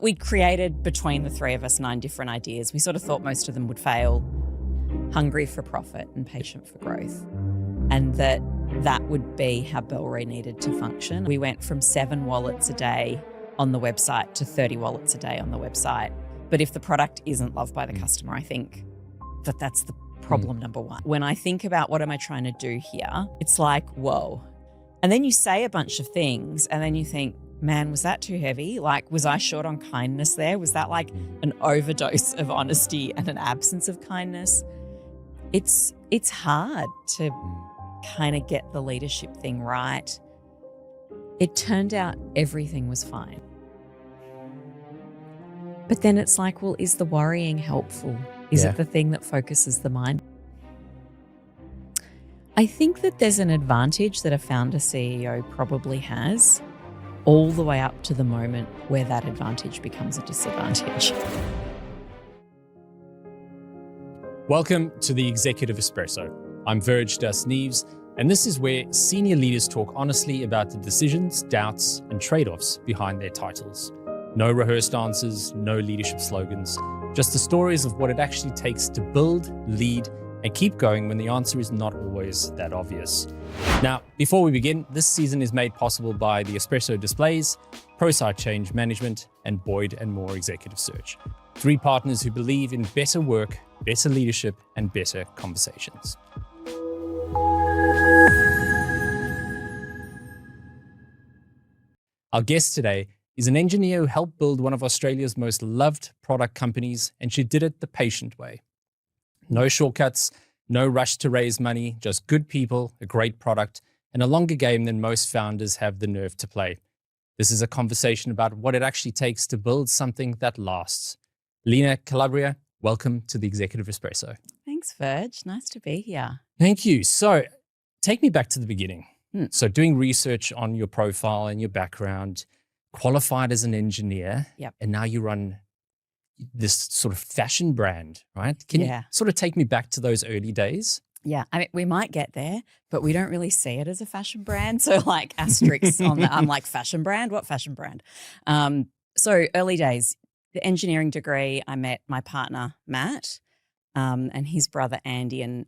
We created, between the three of us, 9 different ideas. We sort of thought most of them would fail. Hungry for profit and patient for growth. And that would be how Bellroy needed to function. We went from 7 wallets a day on the website to 30 wallets a day on the website. But if the product isn't loved by the customer, I think that's the problem number one. When I think about what am I trying to do here, it's like, whoa. And then you say a bunch of things and then you think, man, was that too heavy? Like, was I short on kindness there? Was that like an overdose of honesty and an absence of kindness? It's hard to kind of get the leadership thing right. It turned out everything was fine. But then it's like, well, is the worrying helpful? Is it the thing that focuses the mind? I think that there's an advantage that a founder CEO probably has, all the way up to the moment where that advantage becomes a disadvantage. Welcome to the Executive Espresso. I'm Virg Das-Neves, and this is where senior leaders talk honestly about the decisions, doubts, and trade-offs behind their titles. No rehearsed answers, no leadership slogans, just the stories of what it actually takes to build, lead, and keep going when the answer is not always that obvious. Now, before we begin, this season is made possible by the Espresso Displays, ProSite Change Management, and Boyd & Moore Executive Search. 3 partners who believe in better work, better leadership, and better conversations. Our guest today is an engineer who helped build one of Australia's most loved product companies, and she did it the patient way. No shortcuts, no rush to raise money, just good people, a great product, and a longer game than most founders have the nerve to play. This is a conversation about what it actually takes to build something that lasts. Lina Calabria, welcome to the Executive Espresso. Thanks, Virg. Nice to be here. Thank you. So take me back to the beginning. So doing research on your profile and your background, qualified as an engineer, and now you run this sort of fashion brand, right? Can you sort of take me back to those early days? Yeah, I mean, we might get there, but we don't really see it as a fashion brand. So like asterisks on that. I'm like, fashion brand? What fashion brand? So early days, the engineering degree, I met my partner, Matt, and his brother, Andy, and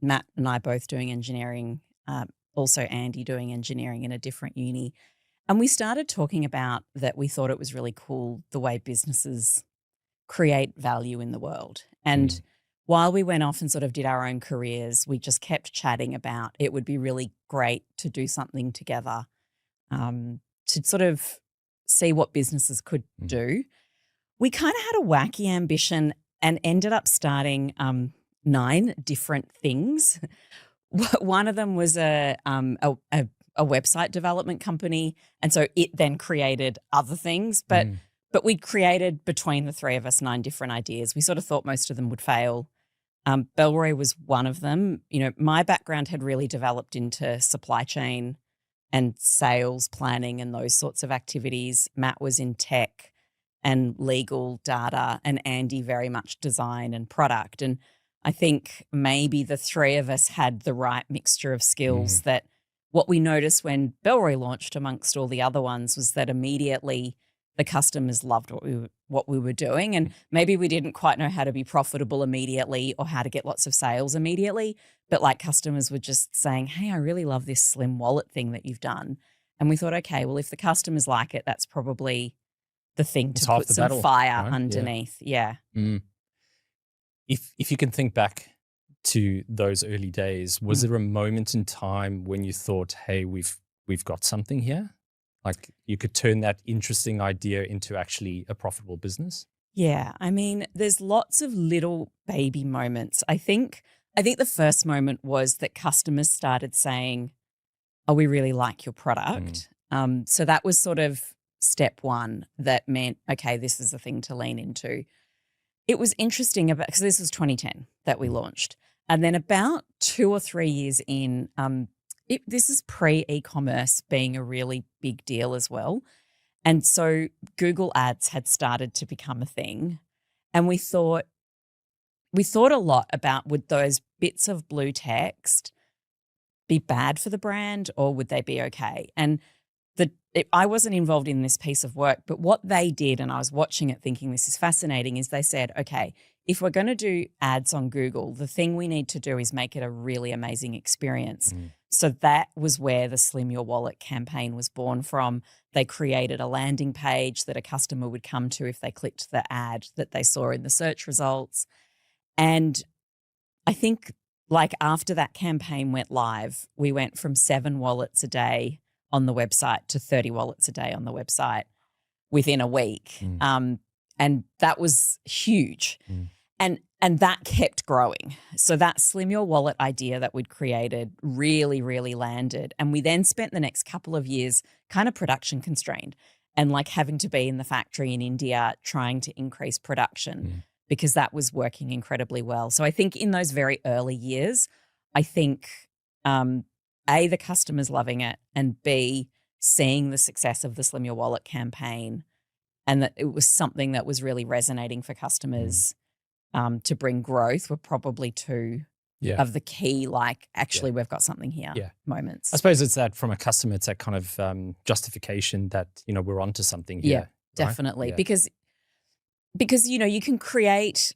Matt and I both doing engineering, also Andy doing engineering in a different uni. And we started talking about that we thought it was really cool the way businesses create value in the world. And while we went off and sort of did our own careers, we just kept chatting about it would be really great to do something together, to sort of see what businesses could do. We kind of had a wacky ambition and ended up starting 9 different things. One of them was a website development company, and so it then created other things. But we created, between the three of us, 9 different ideas. We sort of thought most of them would fail. Bellroy was one of them. You know, my background had really developed into supply chain and sales planning and those sorts of activities. Matt was in tech and legal data, and Andy very much design and product. And I think maybe the 3 of us had the right mixture of skills that what we noticed when Bellroy launched amongst all the other ones was that immediately the customers loved what we were doing, and maybe we didn't quite know how to be profitable immediately or how to get lots of sales immediately, but like customers were just saying, hey, I really love this slim wallet thing that you've done. And we thought, okay, well, if the customers like it, that's probably the thing to put some fire underneath. Yeah. If you can think back to those early days, was there a moment in time when you thought, hey, we've got something here? Like you could turn that interesting idea into actually a profitable business? Yeah. I mean, there's lots of little baby moments. I think the first moment was that customers started saying, oh, we really like your product. So that was sort of step one that meant, okay, this is a thing to lean into. It was interesting because this was 2010 that we launched. And then about 2 or 3 years in, this is pre-e-commerce being a really big deal as well. And so Google Ads had started to become a thing. And we thought a lot about, would those bits of blue text be bad for the brand or would they be okay? And I wasn't involved in this piece of work, but what they did, and I was watching it thinking this is fascinating, is they said, okay, if we're going to do ads on Google, the thing we need to do is make it a really amazing experience. So that was where the Slim Your Wallet campaign was born from. They created a landing page that a customer would come to if they clicked the ad that they saw in the search results. And I think like after that campaign went live, we went from 7 wallets a day on the website to 30 wallets a day on the website within a week. And that was huge. And that kept growing. So that Slim Your Wallet idea that we'd created really, really landed. And we then spent the next couple of years kind of production constrained and like having to be in the factory in India trying to increase production because that was working incredibly well. So I think in those very early years, I think A, the customers loving it, and B, seeing the success of the Slim Your Wallet campaign and that it was something that was really resonating for customers to bring growth were probably two of the key, like, actually we've got something here moments. I suppose it's that from a customer, it's that kind of justification that, you know, we're onto something here. Yeah, definitely. Because, you know, you can create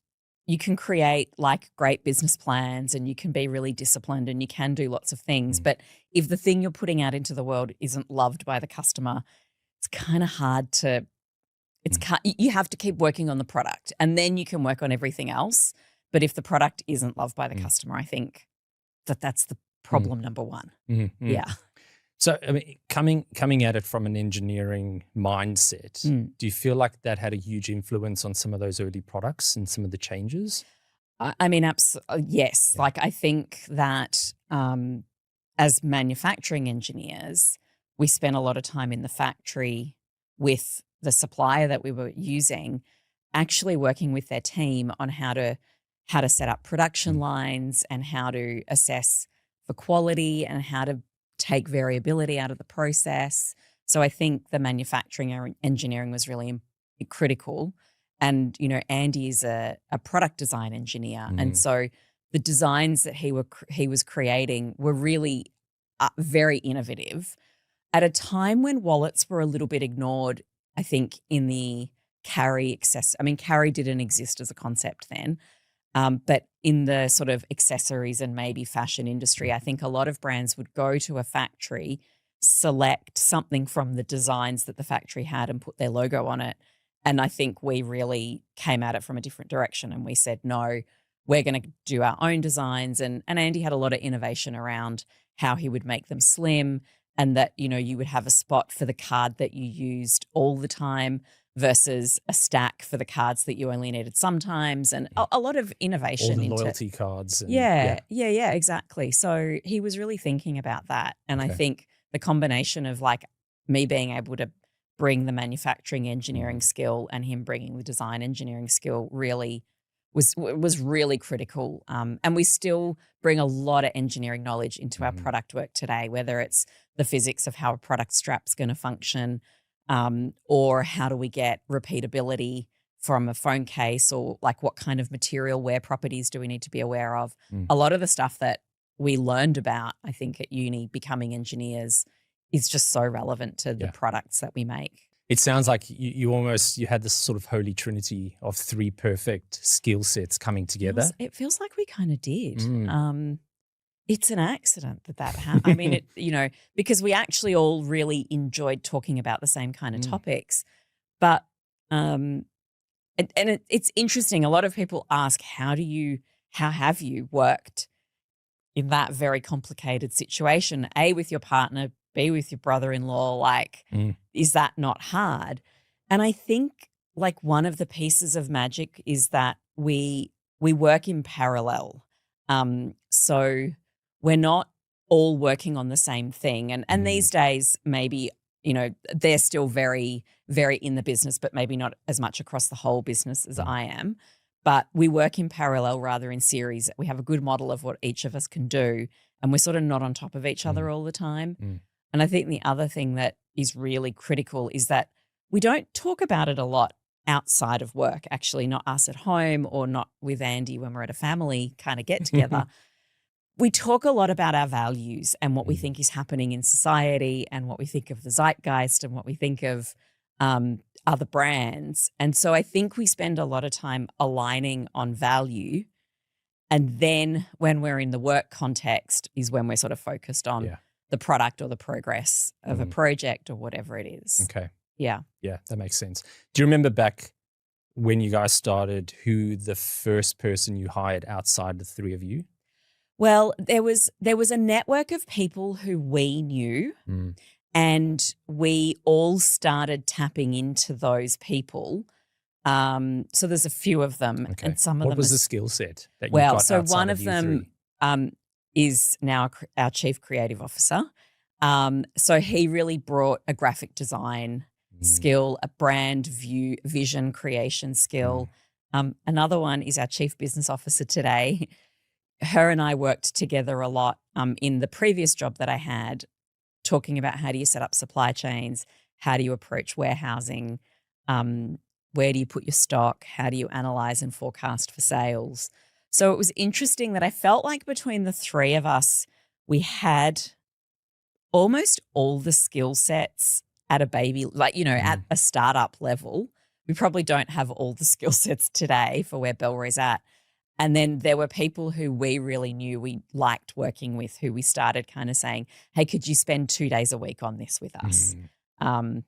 like great business plans and you can be really disciplined and you can do lots of things. But if the thing you're putting out into the world isn't loved by the customer, it's kind of hard to, you have to keep working on the product and then you can work on everything else. But if the product isn't loved by the customer, I think that's the problem number one. Yeah. So, I mean, coming at it from an engineering mindset, do you feel like that had a huge influence on some of those early products and some of the changes? I mean, yes. Like, I think that as manufacturing engineers, we spent a lot of time in the factory with the supplier that we were using, actually working with their team on how to set up production lines and how to assess for quality and how to take variability out of the process. So I think the manufacturing or engineering was really critical. And, you know, Andy is a product design engineer. And so the designs that he was creating were really very innovative at a time when wallets were a little bit ignored, I think, in the carry carry didn't exist as a concept then. But in the sort of accessories and maybe fashion industry, I think a lot of brands would go to a factory, select something from the designs that the factory had and put their logo on it. And I think we really came at it from a different direction and we said, no, we're going to do our own designs. And Andy had a lot of innovation around how he would make them slim and that, you know, you would have a spot for the card that you used all the time versus a stack for the cards that you only needed sometimes, and a lot of innovation. All the loyalty cards. And, exactly. So he was really thinking about that. And I think the combination of like me being able to bring the manufacturing engineering skill and him bringing the design engineering skill really was really critical. And we still bring a lot of engineering knowledge into our product work today, whether it's the physics of how a product strap's going to function, or how do we get repeatability from a phone case, or like what kind of material wear properties do we need to be aware of? A lot of the stuff that we learned about, I think, at uni becoming engineers is just so relevant to the products that we make. It sounds like you had this sort of holy trinity of 3 perfect skill sets coming together. It feels like we kind of did. It's an accident that happened. I mean, because we actually all really enjoyed talking about the same kind of topics. But it's interesting. A lot of people ask, how have you worked in that very complicated situation? A, with your partner, B, with your brother-in-law. Like, is that not hard? And I think like one of the pieces of magic is that we work in parallel. So we're not all working on the same thing. And these days, maybe, you know, they're still very, very in the business, but maybe not as much across the whole business as I am. But we work in parallel rather in series. We have a good model of what each of us can do, and we're sort of not on top of each other all the time. And I think the other thing that is really critical is that we don't talk about it a lot outside of work, actually, not us at home or not with Andy when we're at a family kind of get together. we talk a lot about our values and what we think is happening in society and what we think of the zeitgeist and what we think of other brands. And so I think we spend a lot of time aligning on value. And then when we're in the work context is when we're sort of focused on the product or the progress of a project or whatever it is. Okay. Yeah. Yeah, that makes sense. Do you remember back when you guys started, who the first person you hired outside the three of you? Well, there was a network of people who we knew, and we all started tapping into those people. So there's a few of them, and some of them. What was the skill set that you got outside so one of of you them three? Is now our chief creative officer. So he really brought a graphic design skill, a brand vision creation skill. Another one is our chief business officer today. Her and I worked together a lot in the previous job that I had, talking about how do you set up supply chains, how do you approach warehousing, where do you put your stock, how do you analyze and forecast for sales. So it was interesting that I felt like between the three of us, we had almost all the skill sets at a baby, at a startup level. We probably don't have all the skill sets today for where Bellroy's at. And then there were people who we really knew we liked working with, who we started kind of saying, hey, could you spend 2 days a week on this with us?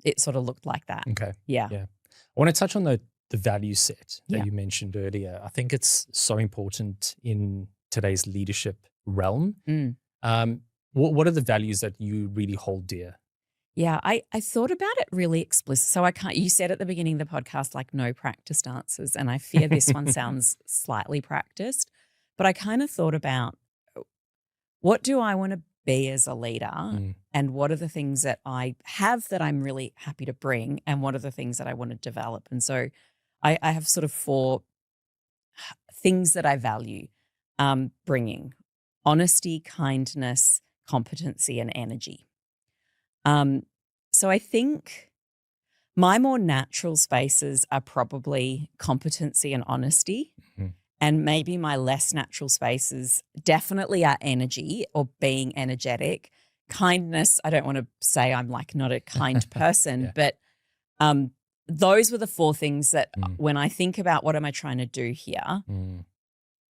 It sort of looked like that. Okay. Yeah. I want to touch on the value set that you mentioned earlier. I think it's so important in today's leadership realm. What are the values that you really hold dear? Yeah, I thought about it really explicit. So you said at the beginning of the podcast, like no practiced answers. And I fear this one sounds slightly practiced, but I kind of thought about what do I want to be as a leader and what are the things that I have that I'm really happy to bring and what are the things that I want to develop. And so I have sort of 4 things that I value bringing: honesty, kindness, competency, and energy. So I think my more natural spaces are probably competency and honesty. And maybe my less natural spaces definitely are energy or being energetic. Kindness, I don't want to say I'm like not a kind person, but those were the 4 things that when I think about what am I trying to do here,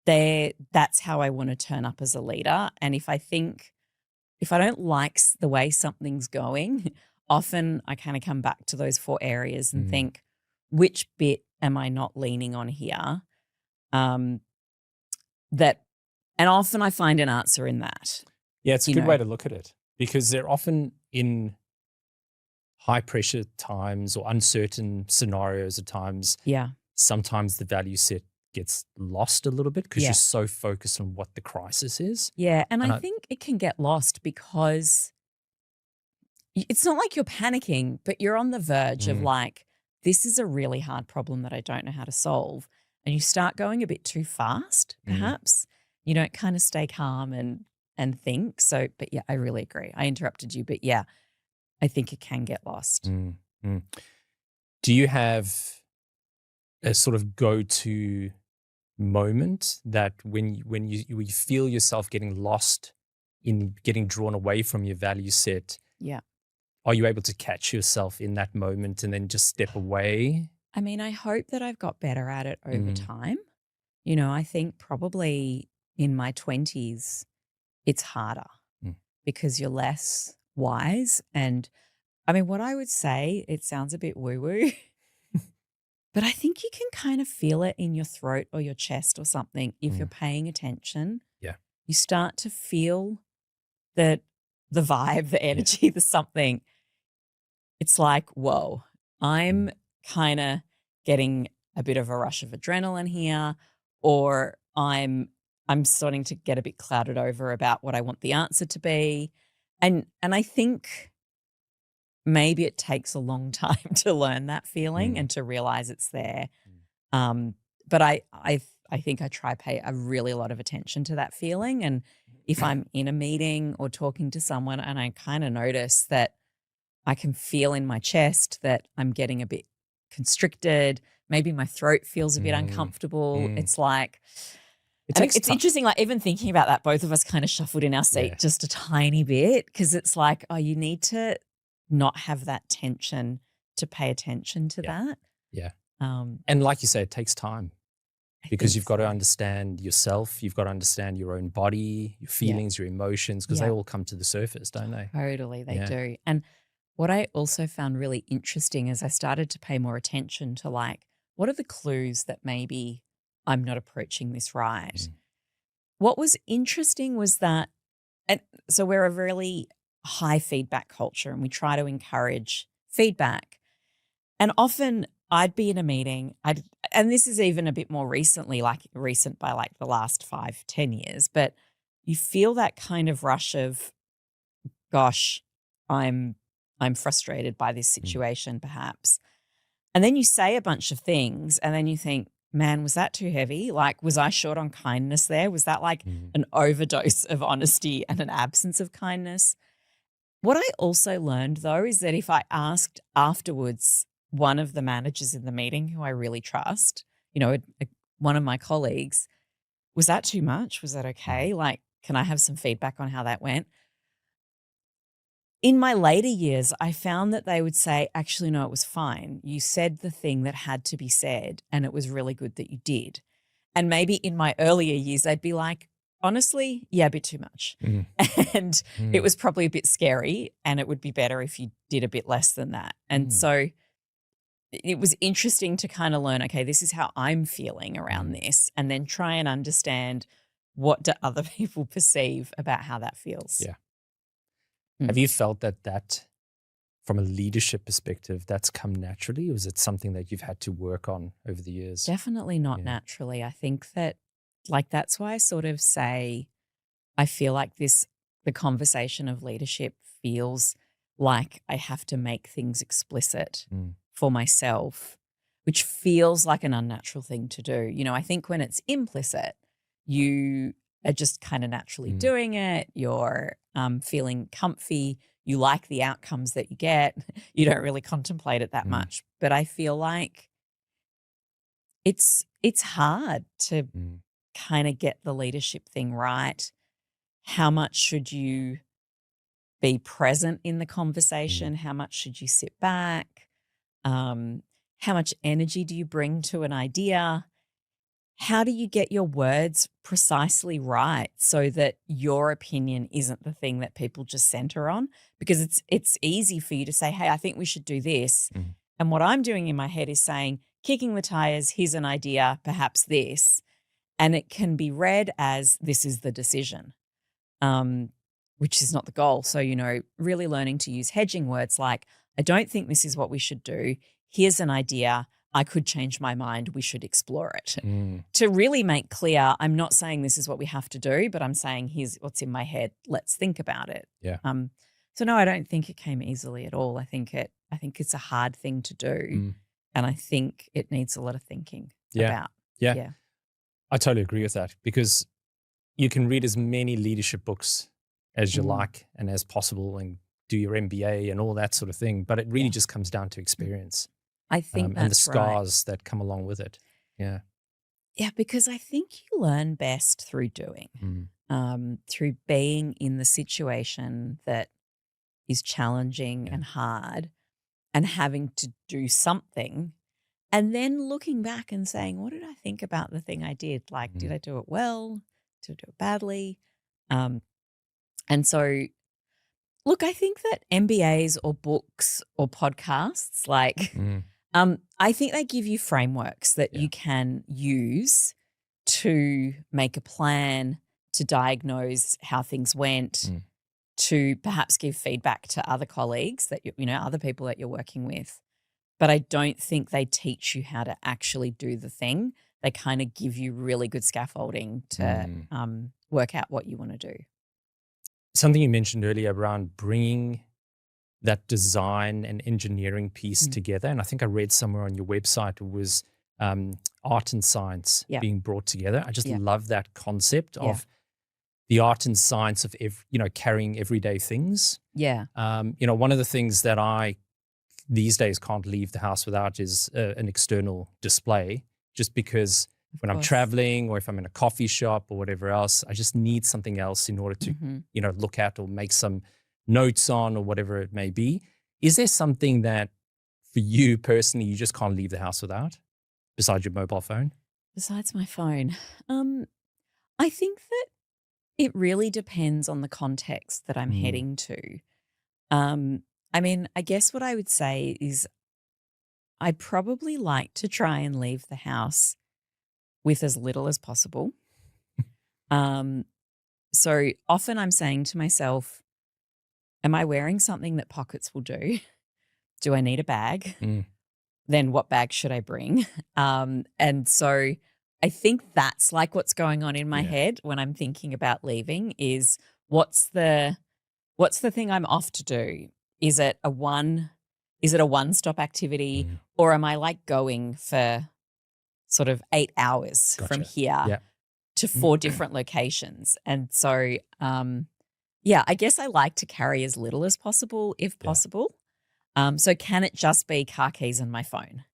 that's how I want to turn up as a leader. And if I don't like the way something's going, often I kind of come back to those 4 areas and think, which bit am I not leaning on here? And often I find an answer in that. Yeah, it's a good way to look at it because they're often in high pressure times or uncertain scenarios at times. Yeah. Sometimes the value set gets lost a little bit because you're so focused on what the crisis is. Yeah, and I think it can get lost because it's not like you're panicking, but you're on the verge of like, this is a really hard problem that I don't know how to solve. And you start going a bit too fast, perhaps. You don't kind of stay calm and think. So, but yeah, I really agree. I interrupted you, but yeah, I think it can get lost. Do you have a sort of go-to moment that when you feel yourself getting lost in getting drawn away from your value set, are you able to catch yourself in that moment and then just step away? I mean, I hope that I've got better at it over time. I think probably in my 20s, it's harder because you're less wise. And I mean, what I would say, it sounds a bit woo-woo, but I think you can kind of feel it in your throat or your chest or something if you're paying attention. Yeah. You start to feel the vibe, the energy, the something. It's like, whoa, I'm kind of getting a bit of a rush of adrenaline here, or I'm starting to get a bit clouded over about what I want the answer to be. And I think maybe it takes a long time to learn that feeling and to realize it's there. But I think I try pay a really lot of attention to that feeling. And if I'm in a meeting or talking to someone and I kind of notice that I can feel in my chest that I'm getting a bit constricted, maybe my throat feels a bit uncomfortable. It's like, It And takes it's time. interesting, like even thinking about that, both of us kind of shuffled in our seat just a tiny bit, because it's like, oh, you need to not have that tension to pay attention to that. Yeah. Um, And like you say, it takes time because you've got to so. understand yourself. You've got to understand your own body, your feelings, your emotions, because they all come to the surface, don't they? Totally, they do. And what I also found really interesting is I started to pay more attention to like, what are the clues that maybe I'm not approaching this right? Mm. What was interesting was that, and so we're a really high feedback culture and we try to encourage feedback. And often I'd be in a meeting, and this is even a bit more recently, like recent by like the last 5-10 years, but you feel that kind of rush of, gosh, I'm frustrated by this situation perhaps. And then you say a bunch of things and then you think, man, was that too heavy? Like, was I short on kindness there? Was that like an overdose of honesty and an absence of kindness? What I also learned though is that if I asked afterwards one of the managers in the meeting who I really trust, one of my colleagues, was that too much? Was that okay? Like, can I have some feedback on how that went? In my later years, I found that they would say, actually, no, it was fine. You said the thing that had to be said, and it was really good that you did. And maybe in my earlier years, they'd be like, honestly, yeah, a bit too much. And it was probably a bit scary, and it would be better if you did a bit less than that. And so it was interesting to kind of learn, okay, this is how I'm feeling around this, and then try and understand what do other people perceive about how that feels. Yeah. Have you felt that from a leadership perspective, that's come naturally, or is it something that you've had to work on over the years? Definitely not naturally. I think that, like, that's why I sort of say I feel like the conversation of leadership feels like I have to make things explicit for myself, which feels like an unnatural thing to do. I think when it's implicit, you are just kind of naturally doing it. You're feeling comfy. You like the outcomes that you get. You don't really contemplate it that much. But I feel like it's hard to kind of get the leadership thing right. How much should you be present in the conversation? How much should you sit back? How much energy do you bring to an idea? How do you get your words precisely right so that your opinion isn't the thing that people just center on? Because it's easy for you to say, hey, I think we should do this. And what I'm doing in my head is saying, kicking the tires, here's an idea, perhaps this. And it can be read as this is the decision, which is not the goal. So, really learning to use hedging words like, I don't think this is what we should do. Here's an idea. I could change my mind. We should explore it. To really make clear, I'm not saying this is what we have to do, but I'm saying here's what's in my head. Let's think about it. Yeah. So no, I don't think it came easily at all. I think it's a hard thing to do, and I think it needs a lot of thinking about. Yeah. I totally agree with that, because you can read as many leadership books as you like and as possible and do your MBA and all that sort of thing, but it really just comes down to experience. I think and the that's scars that come along with it. Yeah. Yeah, because I think you learn best through doing, through being in the situation that is challenging and hard and having to do something, and then looking back and saying, what did I think about the thing I did? Like, did I do it well? Did I do it badly? And so, look, I think that MBAs or books or podcasts, like, I think they give you frameworks that you can use to make a plan, to diagnose how things went, to perhaps give feedback to other colleagues that other people that you're working with. But I don't think they teach you how to actually do the thing. They kind of give you really good scaffolding to work out what you want to do. Something you mentioned earlier around bringing that design and engineering piece together. And I think I read somewhere on your website, it was art and science being brought together. I just love that concept of the art and science of, carrying everyday things. Yeah. One of the things that I these days can't leave the house without is an external display, just because when I'm course. traveling or if I'm in a coffee shop or whatever else. I just need something else in order to, look at or make some notes on or whatever it may be. Is there something that for you personally, you just can't leave the house without besides your mobile phone? Besides my phone, I think that it really depends on the context that I'm heading to. I mean, I guess what I would say is I probably like to try and leave the house with as little as possible. So often I'm saying to myself, am I wearing something that pockets will do? Do I need a bag? Then what bag should I bring? And so I think that's like what's going on in my head when I'm thinking about leaving is what's the thing I'm off to do? Is it a one-stop activity or am I like going for sort of 8 hours from here to 4 different locations? And so I guess I like to carry as little as possible if possible. So can it just be car keys and my phone?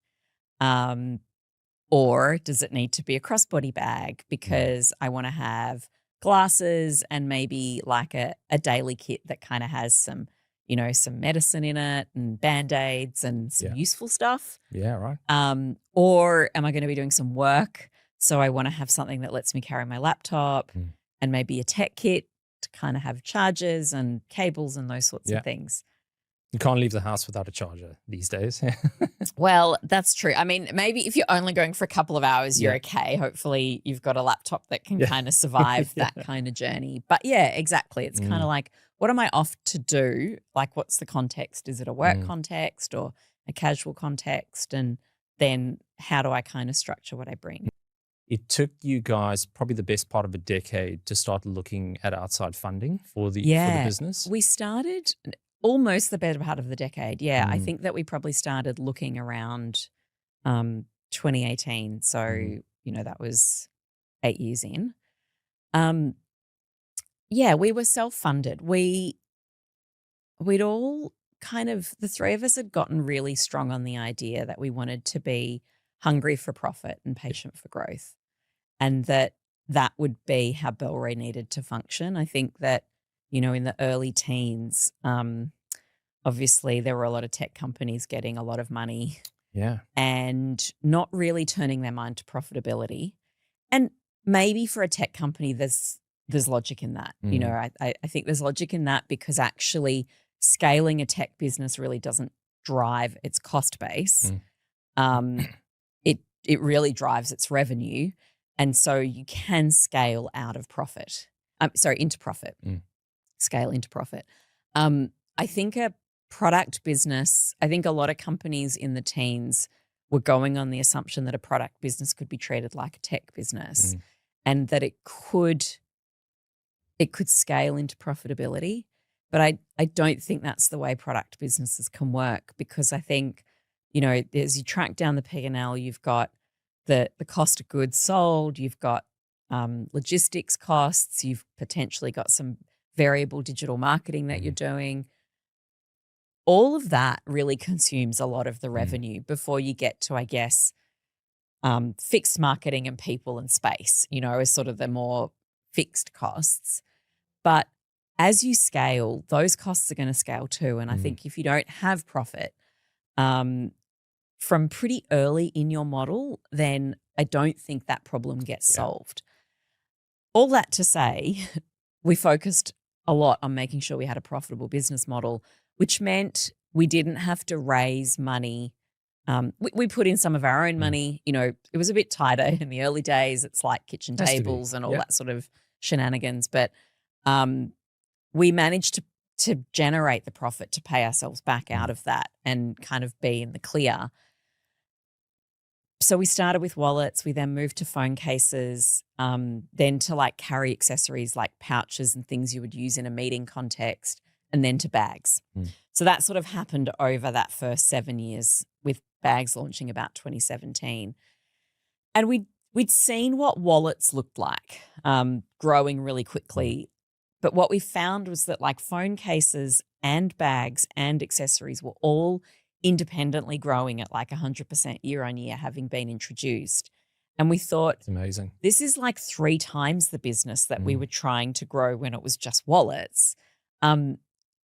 Or does it need to be a crossbody bag because I want to have glasses and maybe like a daily kit that kind of has some, some medicine in it and Band-Aids and some useful stuff. Yeah, right. Or am I going to be doing some work? So I want to have something that lets me carry my laptop and maybe a tech kit to kind of have chargers and cables and those sorts of things. You can't leave the house without a charger these days. Well, that's true. I mean, maybe if you're only going for a couple of hours, you're okay. Hopefully you've got a laptop that can kind of survive that kind of journey. But yeah, exactly. It's kind of like, what am I off to do? Like, what's the context? Is it a work context or a casual context? And then how do I kind of structure what I bring? It took you guys probably the best part of a decade to start looking at outside funding for the business. We started almost the better part of the decade. Yeah, I think that we probably started looking around 2018. So, that was 8 years in. We were self-funded. We'd all kind of, the three of us had gotten really strong on the idea that we wanted to be hungry for profit and patient for growth. And that would be how Bellroy needed to function. I think that, in the early teens, obviously there were a lot of tech companies getting a lot of money and not really turning their mind to profitability. And maybe for a tech company, there's logic in that. I think there's logic in that because actually scaling a tech business really doesn't drive its cost base. It really drives its revenue. And so you can scale out of profit. Into profit. Scale into profit. I think a product business, I think a lot of companies in the teens were going on the assumption that a product business could be treated like a tech business and that it could scale into profitability. But I don't think that's the way product businesses can work because I think, as you track down the P&L, you've got the cost of goods sold, you've got logistics costs, you've potentially got some variable digital marketing that you're doing. All of that really consumes a lot of the revenue before you get to, I guess, fixed marketing and people and space, as sort of the more fixed costs. But as you scale, those costs are going to scale too. And I think if you don't have profit from pretty early in your model, then I don't think that problem gets solved. All that to say, we focused a lot on making sure we had a profitable business model, which meant we didn't have to raise money. We put in some of our own money. It was a bit tighter in the early days. It's like kitchen tables and all that sort of shenanigans. But we managed to generate the profit to pay ourselves back out of that and kind of be in the clear. So we started with wallets. We then moved to phone cases, then to like carry accessories like pouches and things you would use in a meeting context, and then to bags. So that sort of happened over that first 7 years with bags launching about 2017. And we'd seen what wallets looked like growing really quickly. But what we found was that like phone cases and bags and accessories were all independently growing at like 100% year on year, having been introduced. And we thought, It's amazing. this is like 3 times the business that we were trying to grow when it was just wallets. And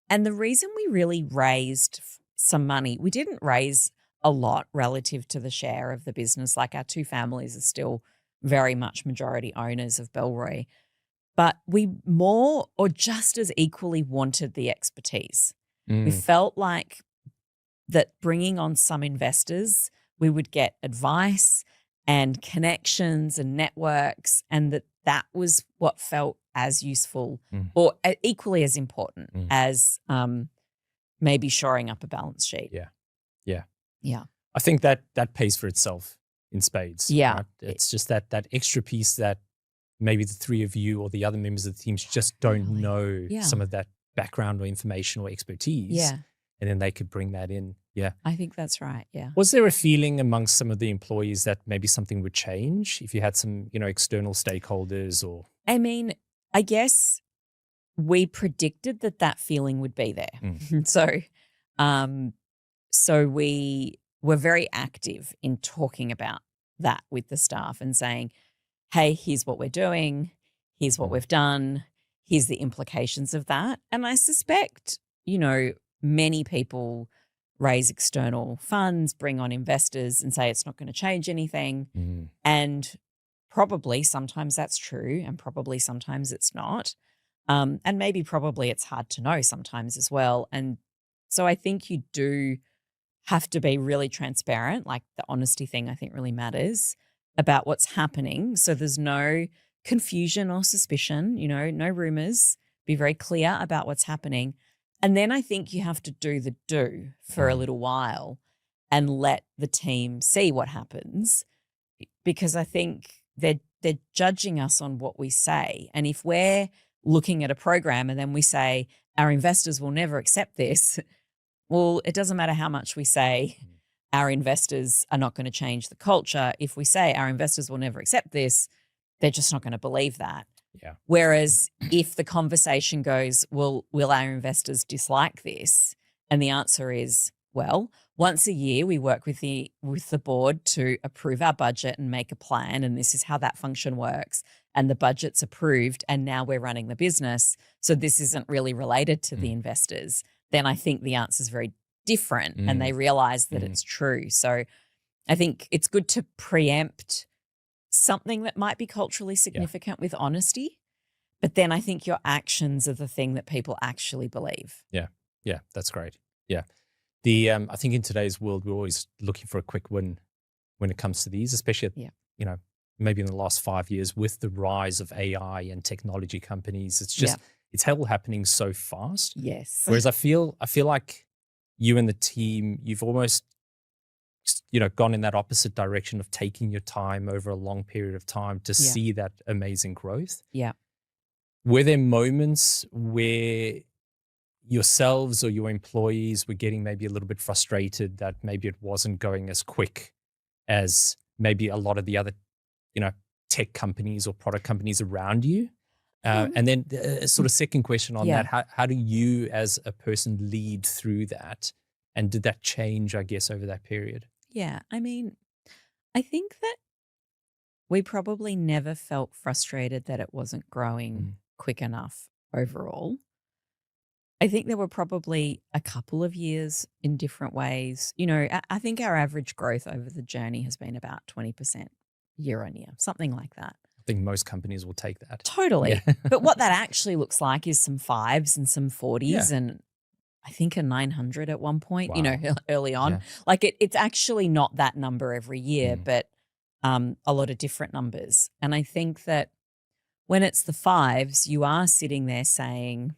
the reason we really raised some money, we didn't raise a lot relative to the share of the business. Like our 2 families are still very much majority owners of Bellroy, but we more or just as equally wanted the expertise. We felt like that bringing on some investors, we would get advice and connections and networks, and that was what felt as useful or equally as important as maybe shoring up a balance sheet. Yeah. I think that pays for itself in spades. Yeah. Right? It's just that extra piece that maybe the 3 of you or the other members of the teams just don't know some of that background or information or expertise. Yeah. And then they could bring that in. Yeah. I think that's right. Yeah. Was there a feeling amongst some of the employees that maybe something would change if you had some, external stakeholders or? I mean, I guess we predicted that feeling would be there. So we were very active in talking about that with the staff and saying, hey, here's what we're doing. Here's what we've done. Here's the implications of that. And I suspect, many people raise external funds, bring on investors and say it's not going to change anything. And probably sometimes that's true and probably sometimes it's not. And probably it's hard to know sometimes as well. And so I think you do have to be really transparent. Like the honesty thing I think really matters about what's happening. So there's no confusion or suspicion, no rumors. Be very clear about what's happening. And then I think you have to do the do for a little while and let the team see what happens, because I think they're judging us on what we say. And if we're looking at a program and then we say our investors will never accept this, well, it doesn't matter how much we say our investors are not going to change the culture. If we say our investors will never accept this, they're just not going to believe that. Yeah. Whereas if the conversation goes, well, will our investors dislike this? And the answer is, well, once a year we work with the board to approve our budget and make a plan, and this is how that function works. And the budget's approved, and now we're running the business. So this isn't really related to the investors. Then I think the answer is very different, and they realize that it's true. So I think it's good to preempt something that might be culturally significant with honesty, but then I think your actions are the thing that people actually believe. Yeah, that's great. Yeah. I think in today's world, we're always looking for a quick win when it comes to these, especially, maybe in the last 5 years with the rise of AI and technology companies. It's just, it's all happening so fast. Yes. Whereas I feel like you and the team, you've almost, gone in that opposite direction of taking your time over a long period of time to see that amazing growth. Yeah. Were there moments where yourselves or your employees were getting maybe a little bit frustrated that maybe it wasn't going as quick as maybe a lot of the other, tech companies or product companies around you? And then a sort of second question on that, how do you as a person lead through that? And did that change, I guess, over that period? Yeah. I mean, I think that we probably never felt frustrated that it wasn't growing quick enough overall. I think there were probably a couple of years in different ways. I think our average growth over the journey has been about 20% year on year, something like that. I think most companies will take that. Totally. Yeah. But what that actually looks like is some 5s and some 40s and I think a 900 at one point, early on. Yeah. Like it's actually not that number every year, but a lot of different numbers. And I think that when it's the 5s, you are sitting there saying,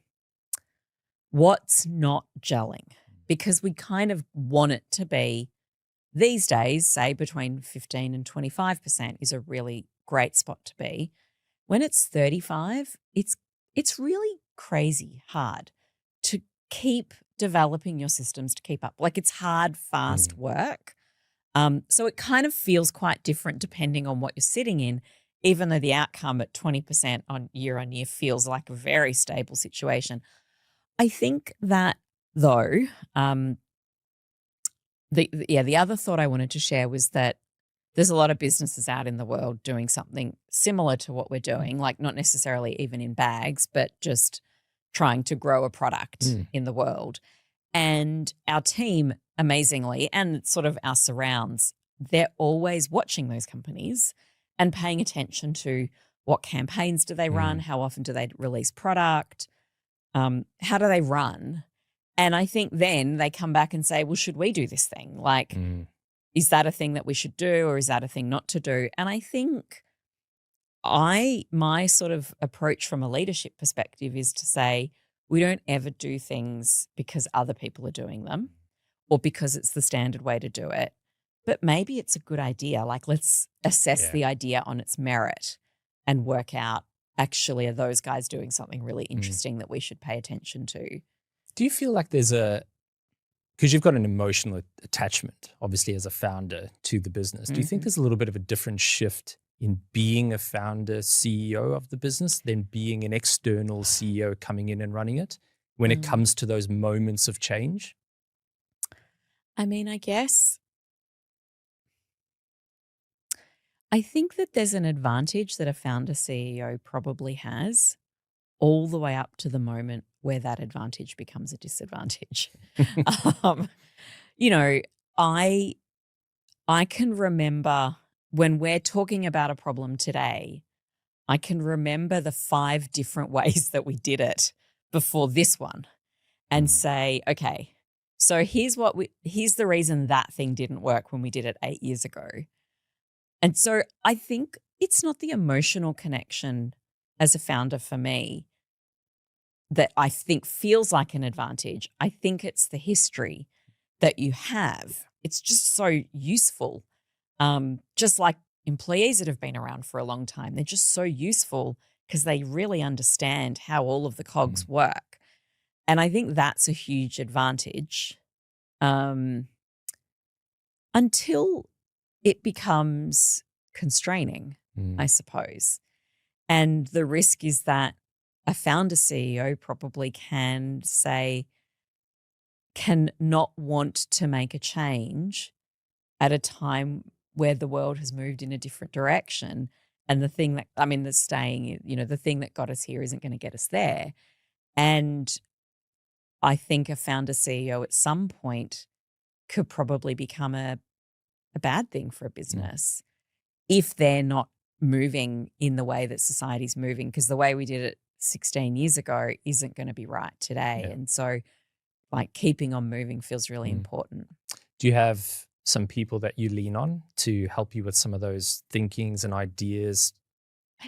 what's not gelling? Because we kind of want it to be these days, say between 15 and 25% is a really great spot to be. When it's 35, it's really crazy hard to keep developing your systems to keep up. Like it's hard, fast work. So it kind of feels quite different depending on what you're sitting in, even though the outcome at 20% on year feels like a very stable situation. I think that though, the other thought I wanted to share was that there's a lot of businesses out in the world doing something similar to what we're doing, like not necessarily even in bags, but just trying to grow a product in the world. And our team, amazingly, and sort of our surrounds, they're always watching those companies and paying attention to what campaigns do they run, how often do they release product, how do they run. And I think then they come back and say, well, should we do this thing? Like, is that a thing that we should do, or is that a thing not to do? And I think my sort of approach from a leadership perspective is to say, we don't ever do things because other people are doing them or because it's the standard way to do it. But maybe it's a good idea. Like, let's assess the idea on its merit and work out, actually, are those guys doing something really interesting that we should pay attention to? Do you feel like there's because you've got an emotional attachment, obviously, as a founder to the business. Do you think there's a little bit of a different shift in being a founder, CEO of the business than being an external CEO coming in and running it when it comes to those moments of change? I mean, I guess I think that there's an advantage that a founder CEO probably has all the way up to the moment where that advantage becomes a disadvantage. You know, I can remember when we're talking about a problem today, I can remember the 5 different ways that we did it before this one and say, okay, so here's the reason that thing didn't work when we did it 8 years ago. And so I think it's not the emotional connection as a founder for me that I think feels like an advantage. I think it's the history that you have. It's just so useful. Just like employees that have been around for a long time, they're just so useful because they really understand how all of the cogs work. And I think that's a huge advantage until it becomes constraining, I suppose. And the risk is that a founder CEO probably can not want to make a change at a time where the world has moved in a different direction. And the thing that, I mean, the thing that got us here isn't going to get us there. And I think a founder CEO at some point could probably become a bad thing for a business if they're not moving in the way that society's moving, because the way we did it 16 years ago isn't going to be right today. Yeah. And so, like, keeping on moving feels really important. Do you have some people that you lean on to help you with some of those thinkings and ideas?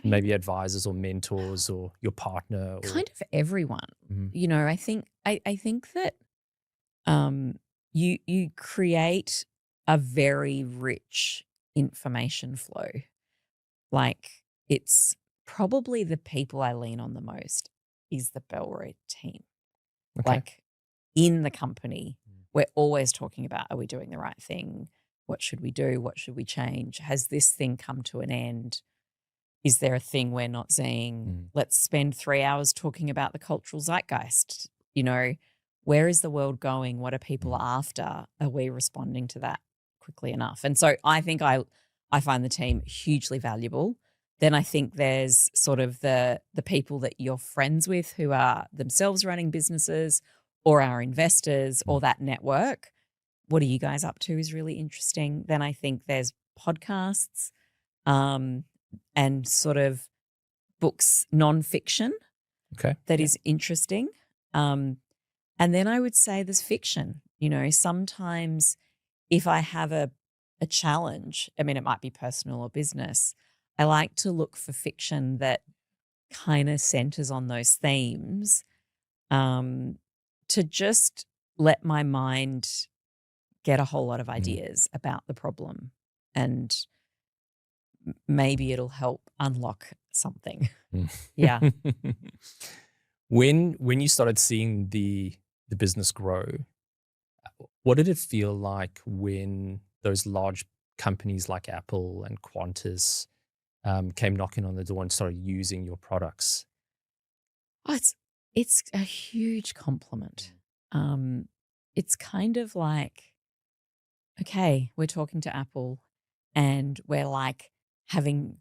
Maybe advisors or mentors or your partner? Or... Kind of everyone. You know, I think that you create a very rich information flow. Like, it's probably the people I lean on the most is the Bellroy team. Okay. Like, in the company, we're always talking about, are we doing the right thing? What should we do? What should we change? Has this thing come to an end? Is there a thing we're not seeing? Let's spend 3 hours talking about the cultural zeitgeist. You know, where is the world going? What are people after? Are we responding to that quickly enough? And so I think I find the team hugely valuable. Then I think there's sort of the people that you're friends with who are themselves running businesses or our investors or that network. What are you guys up to is really interesting. Then I think there's podcasts and sort of books, nonfiction that is interesting. And then I would say there's fiction. You know, sometimes if I have a challenge, I mean, it might be personal or business, I like to look for fiction that kind of centers on those themes to just let my mind get a whole lot of ideas about the problem, and maybe it'll help unlock something. Yeah. When you started seeing the business grow, what did it feel like when those large companies like Apple and Qantas came knocking on the door and started using your products? Oh, it's a huge compliment. It's kind of like, okay, we're talking to Apple and we're like having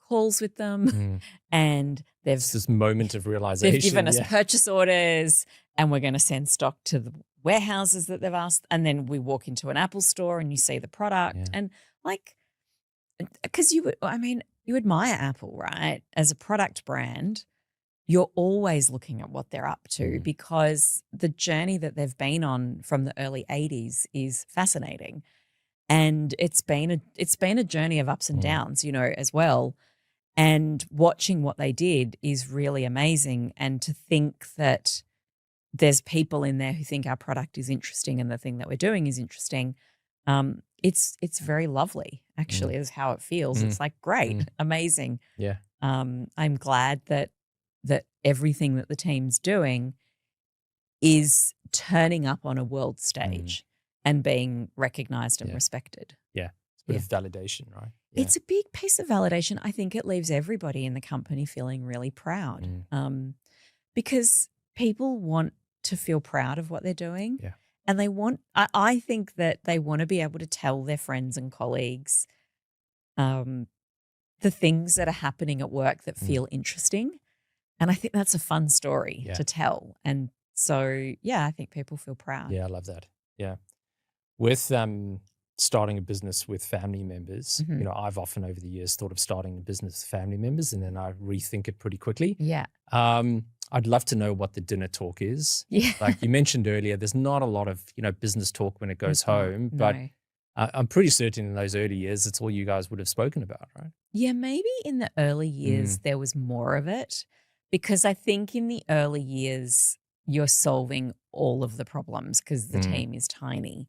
calls with them and It's this moment of realization. they've given us purchase orders and we're going to send stock to the warehouses that they've asked. And then we walk into an Apple store and you see the product and like, because you admire Apple, right? As a product brand, you're always looking at what they're up to because the journey that they've been on from the early 80s is fascinating. And it's been a journey of ups and downs, as well. And watching what they did is really amazing. And to think that there's people in there who think our product is interesting and the thing that we're doing is interesting, it's very lovely, actually, is how it feels. It's like, great, amazing. Yeah. I'm glad that everything that the team's doing is turning up on a world stage and being recognized and respected. Yeah. It's a bit of validation, right? Yeah. It's a big piece of validation. I think it leaves everybody in the company feeling really proud because people want to feel proud of what they're doing. Yeah. And I think that they want to be able to tell their friends and colleagues the things that are happening at work that feel interesting. And I think that's a fun story to tell. And so, I think people feel proud. Yeah, I love that. Yeah. With starting a business with family members, I've often over the years thought of starting a business with family members and then I rethink it pretty quickly. Yeah. I'd love to know what the dinner talk is. Yeah. Like you mentioned earlier, there's not a lot of, business talk when it goes home, but No. I'm pretty certain in those early years, it's all you guys would have spoken about, right? Yeah, maybe in the early years there was more of it because I think in the early years you're solving all of the problems because the team is tiny.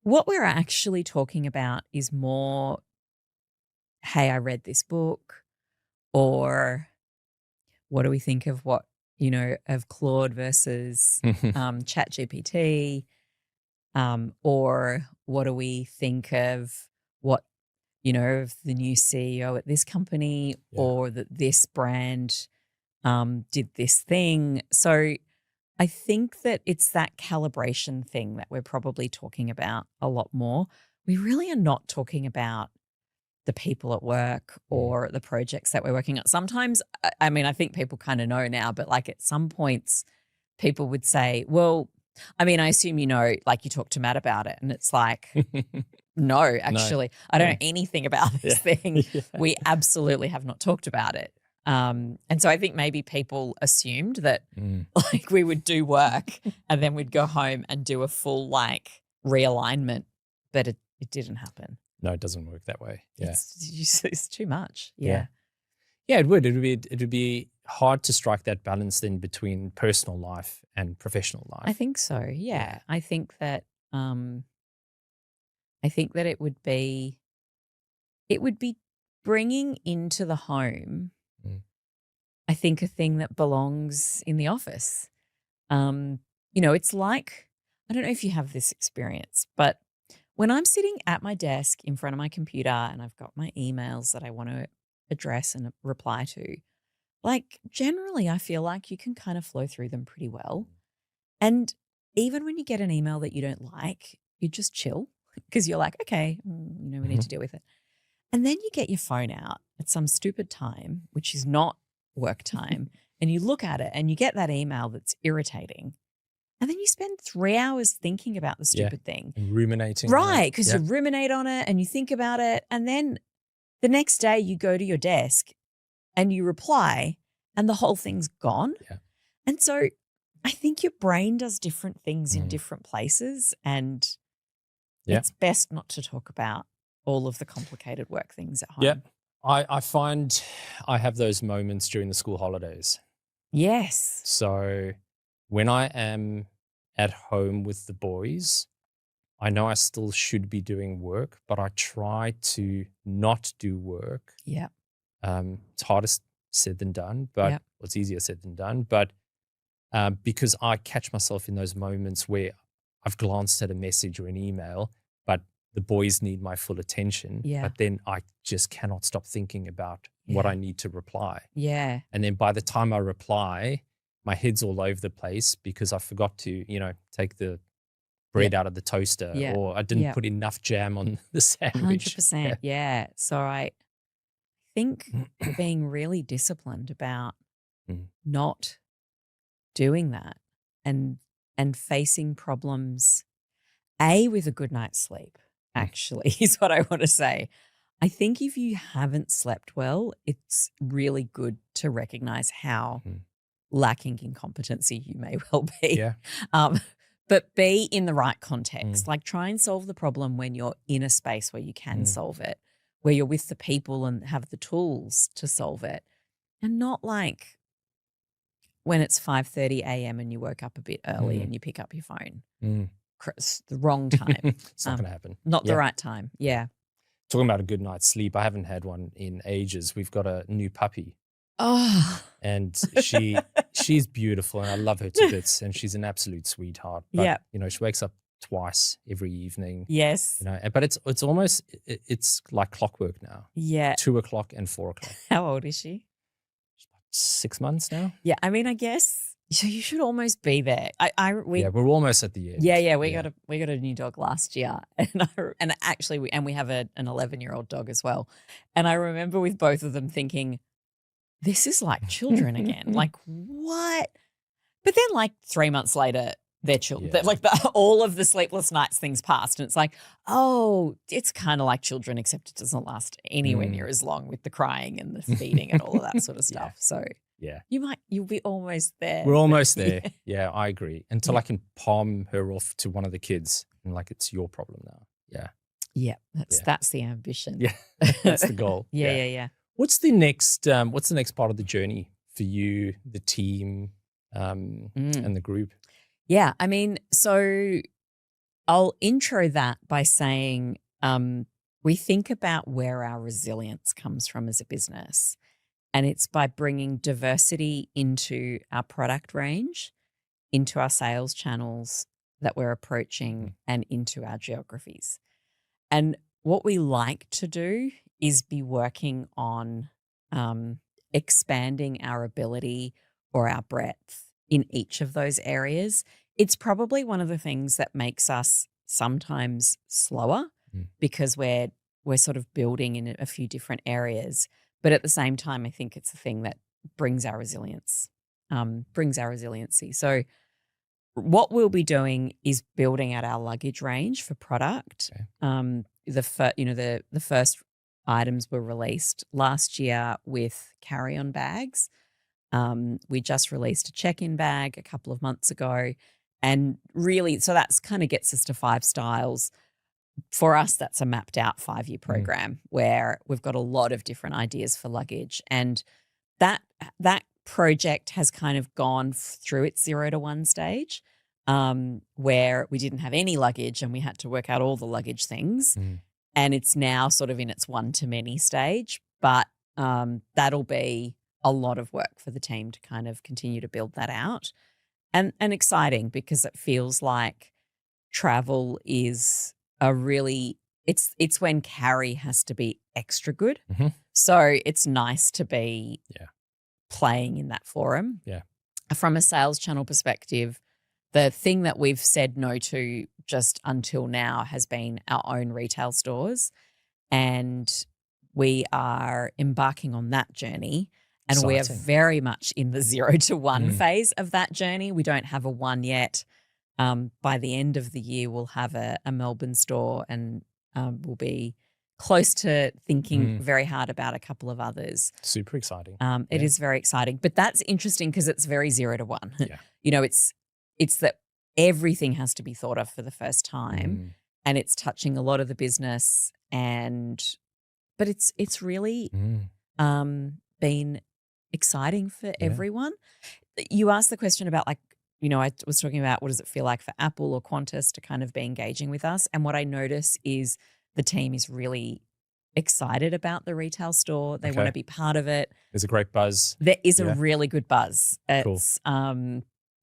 What we're actually talking about is more, hey, I read this book, or what do we think of of Claude versus ChatGPT, or what do we think of of the new CEO at this company, or that this brand did this thing. So I think that it's that calibration thing that we're probably talking about a lot more. We really are not talking about the people at work or the projects that we're working on. Sometimes, I think people kind of know now, but like at some points people would say, well, I assume like you talked to Matt about it and it's like, no, actually, I don't know anything about this thing. We absolutely have not talked about it. And so I think maybe people assumed that like we would do work and then we'd go home and do a full like realignment, but it didn't happen. No, it doesn't work that way. Yeah. It's too much. Yeah. Yeah, it would. It would be hard to strike that balance then between personal life and professional life. I think so. Yeah. I think that it would be bringing into the home, I think, a thing that belongs in the office. It's like, I don't know if you have this experience, but when I'm sitting at my desk in front of my computer and I've got my emails that I want to address and reply to, like generally I feel like you can kind of flow through them pretty well. And even when you get an email that you don't like, you just chill because you're like, okay, we need to deal with it. And then you get your phone out at some stupid time, which is not work time, and you look at it and you get that email that's irritating. And then you spend 3 hours thinking about the stupid thing. And ruminating. Right, because you ruminate on it and you think about it. And then the next day you go to your desk and you reply and the whole thing's gone. Yeah. And so I think your brain does different things in different places, and it's best not to talk about all of the complicated work things at home. Yeah. I find I have those moments during the school holidays. Yes. So when I am at home with the boys, I know I still should be doing work, but I try to not do work. Yeah. It's harder said than done, but it's easier said than done. But because I catch myself in those moments where I've glanced at a message or an email, but the boys need my full attention. Yeah. But then I just cannot stop thinking about what I need to reply. Yeah. And then by the time I reply, my head's all over the place because I forgot to, take the bread out of the toaster, or I didn't put enough jam on the sandwich. 100%. Yeah. So I think being really disciplined about not doing that and facing problems, with a good night's sleep, actually, is what I want to say. I think if you haven't slept well, it's really good to recognize how lacking in competency you may well be. Yeah. But be in the right context. Like, try and solve the problem when you're in a space where you can solve it, where you're with the people and have the tools to solve it, and not like when it's 5:30 a.m. and you woke up a bit early and you pick up your phone. It's the wrong time. It's not going to happen. Not the right time. Yeah. Talking about a good night's sleep, I haven't had one in ages. We've got a new puppy. Oh. And she's beautiful and I love her to bits and she's an absolute sweetheart. But, she wakes up twice every evening. Yes. But it's almost, it's like clockwork now. Yeah. 2:00 and 4:00. How old is she? She's about 6 months now. Yeah. I mean, I guess so you should almost be there. We're almost at the end. Yeah. We got a new dog last year, and actually we have an 11-year-old dog as well. And I remember with both of them thinking, this is like children again. Like, what? But then, like 3 months later, they're children. Yeah. Like all of the sleepless nights things passed, and it's like, oh, it's kind of like children, except it doesn't last anywhere near as long with the crying and the feeding and all of that sort of stuff. So. Yeah. You'll be almost there. We're almost there. Yeah, I agree. Until I can palm her off to one of the kids and like, it's your problem now. Yeah. Yeah. That's the ambition. Yeah. That's the goal. Yeah. What's the next part of the journey for you, the team, and the group? Yeah. I mean, so I'll intro that by saying we think about where our resilience comes from as a business. And it's by bringing diversity into our product range, into our sales channels that we're approaching, and into our geographies. And what we like to do is be working on expanding our ability or our breadth in each of those areas. It's probably one of the things that makes us sometimes slower because we're sort of building in a few different areas. But at the same time, I think it's a thing that brings our resilience, brings our resiliency. So what we'll be doing is building out our luggage range for product. Okay. The first items were released last year with carry-on bags. We just released a check-in bag a couple of months ago. And really, so that's kind of gets us to 5 styles. For us, that's a mapped out 5-year program where we've got a lot of different ideas for luggage. And that project has kind of gone through its 0 to 1 stage where we didn't have any luggage and we had to work out all the luggage things. And it's now sort of in its 1 to many stage. But that'll be a lot of work for the team to kind of continue to build that out. And exciting because it feels like travel is it's when carry has to be extra good. So it's nice to be playing in that forum. Yeah. From a sales channel perspective, the thing that we've said no to just until now has been our own retail stores. And we are embarking on that journey. And Exciting. we are very much in the 0 to 1 phase of that journey. We don't have a 1 yet. By the end of the year, we'll have a Melbourne store and we'll be close to thinking very hard about a couple of others. Super exciting. It is very exciting. But that's interesting because it's very 0 to 1. Yeah. It's that everything has to be thought of for the first time and it's touching a lot of the business but it's really been exciting for everyone. You asked the question about I was talking about what does it feel like for Apple or Qantas to kind of be engaging with us. And what I notice is the team is really excited about the retail store. They want to be part of it. There's a great buzz. There is a really good buzz. It's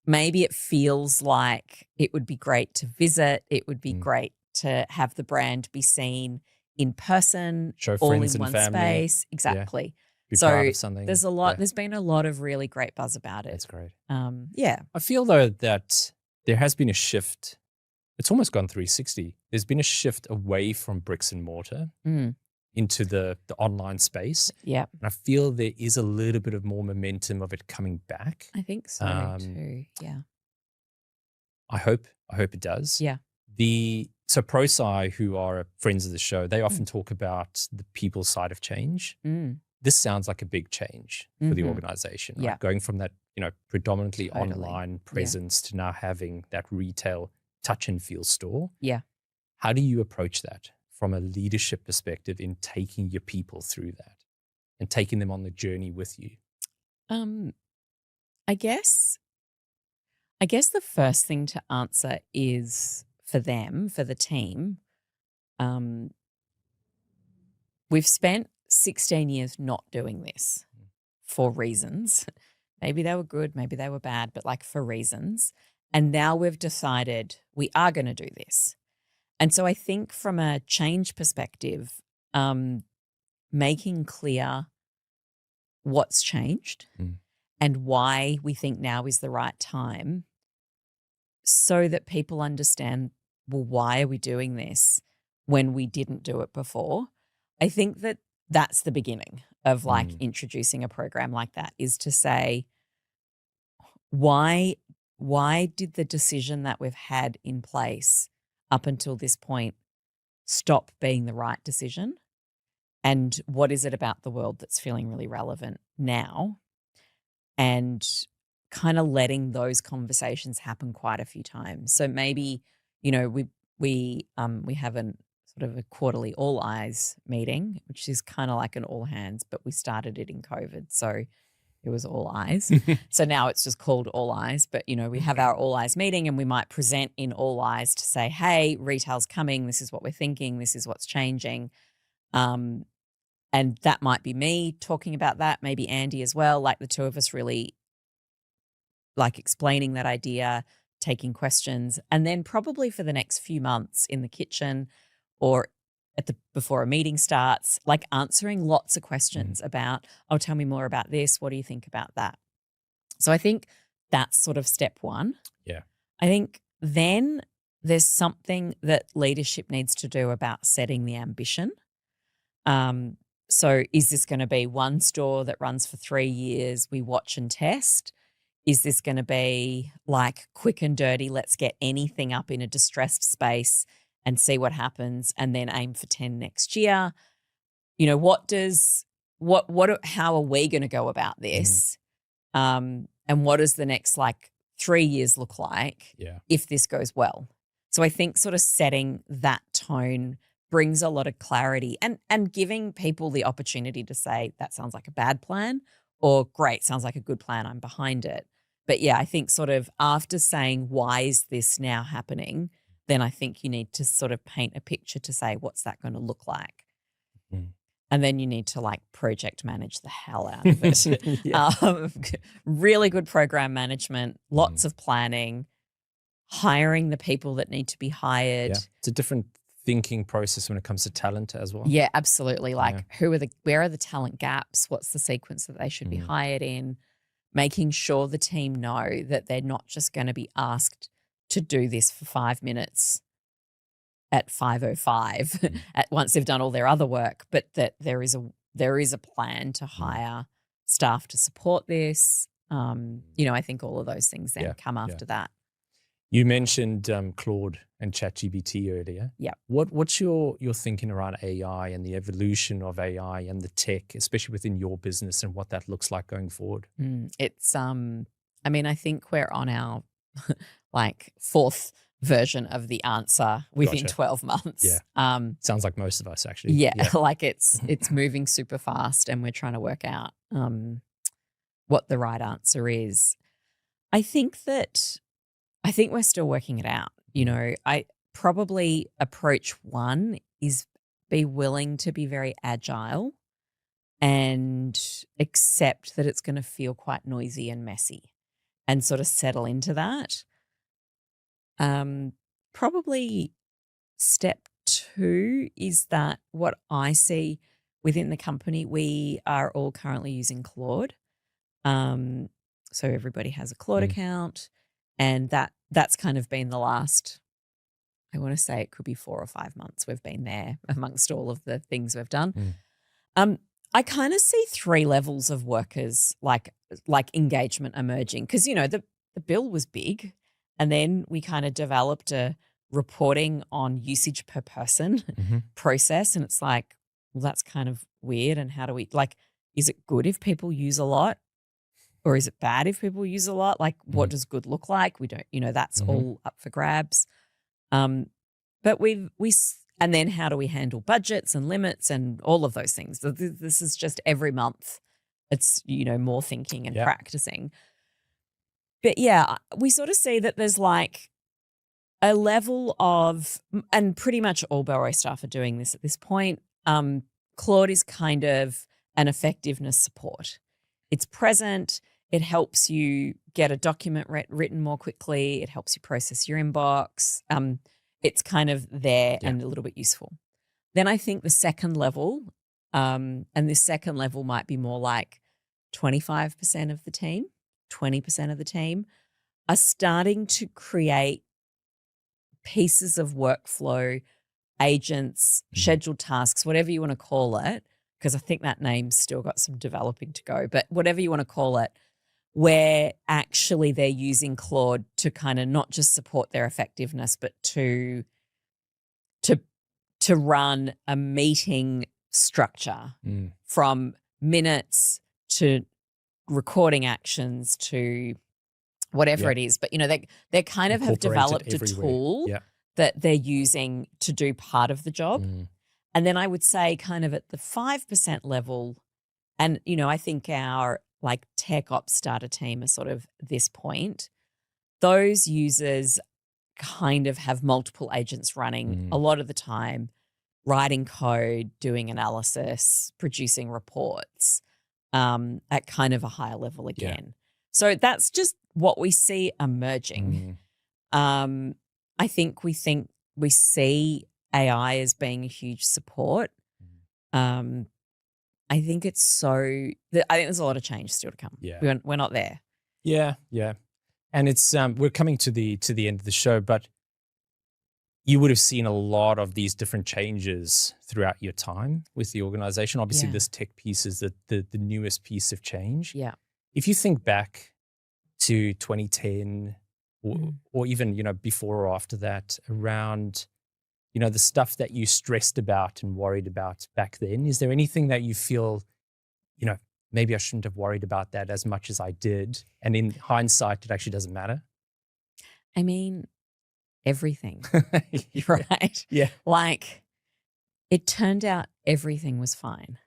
maybe it feels like it would be great to visit. It would be great to have the brand be seen in person, show all friends in and one family. Space. Exactly. Yeah. Be proud of something. There's a lot. There's been a lot of really great buzz about it. That's great. Yeah. I feel though that there has been a shift it's almost gone 360. There's been a shift away from bricks and mortar into the online space. Yeah. And I feel there is a little bit of more momentum of it coming back. I think so too. Yeah. I hope it does. Yeah. So ProSci, who are friends of the show, they often talk about the people side of change. This sounds like a big change for the organization, right? Yeah. Going from that, predominantly Totally. online presence to now having that retail touch and feel store. Yeah. How do you approach that from a leadership perspective in taking your people through that and taking them on the journey with you? I guess the first thing to answer is for them, for the team. We've spent 16 years not doing this for reasons. Maybe they were good, maybe they were bad, but like for reasons. And now we've decided we are going to do this. And so I think from a change perspective, making clear what's changed and why we think now is the right time so that people understand, well, why are we doing this when we didn't do it before? I think that that's the beginning of like introducing a program like that, is to say, why did the decision that we've had in place up until this point stop being the right decision? And what is it about the world that's feeling really relevant now? And kind of letting those conversations happen quite a few times. So maybe, we have a sort of a quarterly all eyes meeting, which is kind of like an all hands, but we started it in COVID. So it was all eyes. So now it's just called all eyes. But, we have our all eyes meeting and we might present in all eyes to say, hey, retail's coming. This is what we're thinking. This is what's changing. And that might be me talking about that, maybe Andy as well, like the two of us really like explaining that idea, taking questions, and then probably for the next few months in the kitchen or before a meeting starts, like answering lots of questions about, oh, tell me more about this. What do you think about that? So I think that's sort of step one. Yeah. I think then there's something that leadership needs to do about setting the ambition. So is this going to be one store that runs for 3 years, we watch and test? Is this going to be like quick and dirty, let's get anything up in a distressed space and see what happens and then aim for 10 next year? How are we going to go about this? And what does the next 3 years look like if this goes well? So I think sort of setting that tone brings a lot of clarity and giving people the opportunity to say, that sounds like a bad plan, or great, sounds like a good plan, I'm behind it. But yeah, I think sort of after saying, why is this now happening, then I think you need to sort of paint a picture to say, what's that going to look like? And then you need to project manage the hell out of it. Really good program management, lots of planning, hiring the people that need to be hired. Yeah. It's a different thinking process when it comes to talent as well. Yeah, absolutely. Where are the talent gaps? What's the sequence that they should be hired in? Making sure the team know that they're not just going to be asked to do this for 5 minutes at 5:05 once they've done all their other work, but that there is a plan to hire staff to support this. I think all of those things then come after that. You mentioned Claude and ChatGPT earlier. Yeah. What's your thinking around AI and the evolution of AI and the tech, especially within your business, and what that looks like going forward? It's I think we're on our fourth version of the answer within 12 months. Yeah. Sounds like most of us actually. Yeah. It's moving super fast and we're trying to work out what the right answer is. I think we're still working it out. I probably approach one is be willing to be very agile and accept that it's going to feel quite noisy and messy and sort of settle into that. Probably step 2 is that what I see within the company, we are all currently using Claude. So everybody has a Claude account, and that's kind of been the last I want to say it could be 4 or 5 months we've been there amongst all of the things we've done. I kind of see 3 levels of workers like engagement emerging because, the bill was big, and then we kind of developed a reporting on usage per person process, and it's like, well, that's kind of weird. And how do we is it good if people use a lot, or is it bad if people use a lot? Like, what does good look like? We don't, that's all up for grabs. But and then how do we handle budgets and limits and all of those things? This is just every month. It's, more thinking and practicing. But yeah, we sort of see that there's like a level of, and pretty much all Bellroy staff are doing this at this point. Claude is kind of an effectiveness support. It's present. It helps you get a document written more quickly. It helps you process your inbox. It's kind of there and a little bit useful. Then I think the second level, and this second level might be more like 25% of the team, 20% of the team are starting to create pieces of workflow, agents, scheduled tasks, whatever you want to call it, because I think that name's still got some developing to go, but whatever you want to call it, where actually they're using Claude to kind of not just support their effectiveness, but to run a meeting structure from minutes to recording actions to whatever it is. But, they kind of have developed a tool that they're using to do part of the job. And then I would say kind of at the 5% level, and, I think our like tech ops starter team are sort of this point, those users kind of have multiple agents running a lot of the time, writing code, doing analysis, producing reports at kind of a higher level again. So that's just what we see emerging. I think we see AI as being a huge support. I think I think there's a lot of change still to come. Yeah. We're not there. Yeah. And it's we're coming to the end of the show, but you would have seen a lot of these different changes throughout your time with the organization. Obviously, this tech piece is the newest piece of change. Yeah. If you think back to 2010 or even, before or after that, around, the stuff that you stressed about and worried about back then, is there anything that you feel, maybe I shouldn't have worried about that as much as I did, and in hindsight, it actually doesn't matter? I mean, everything, right? Yeah. Like, it turned out everything was fine.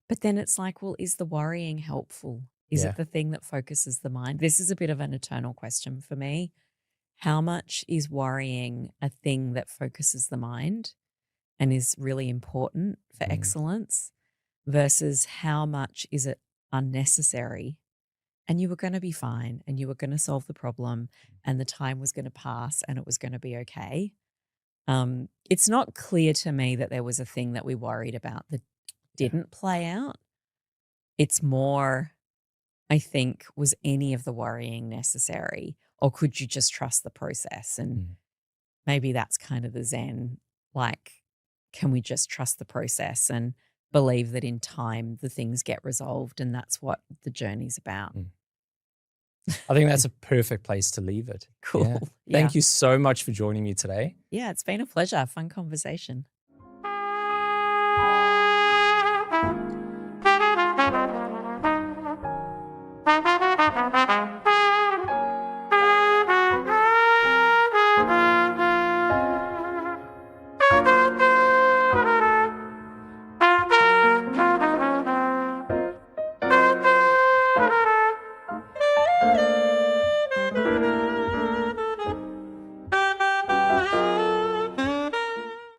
But then it's like, well, is the worrying helpful? Is it the thing that focuses the mind? This is a bit of an eternal question for me. How much is worrying a thing that focuses the mind and is really important for excellence versus how much is it unnecessary? And you were going to be fine and you were going to solve the problem and the time was going to pass and it was going to be okay. It's not clear to me that there was a thing that we worried about that didn't play out. It's more, I think, was any of the worrying necessary, or could you just trust the process? And maybe that's kind of the Zen, like, can we just trust the process and believe that in time the things get resolved, and that's what the journey's about. I think that's a perfect place to leave it. Cool. Yeah. Thank you so much for joining me today. Yeah, it's been a pleasure. Fun conversation.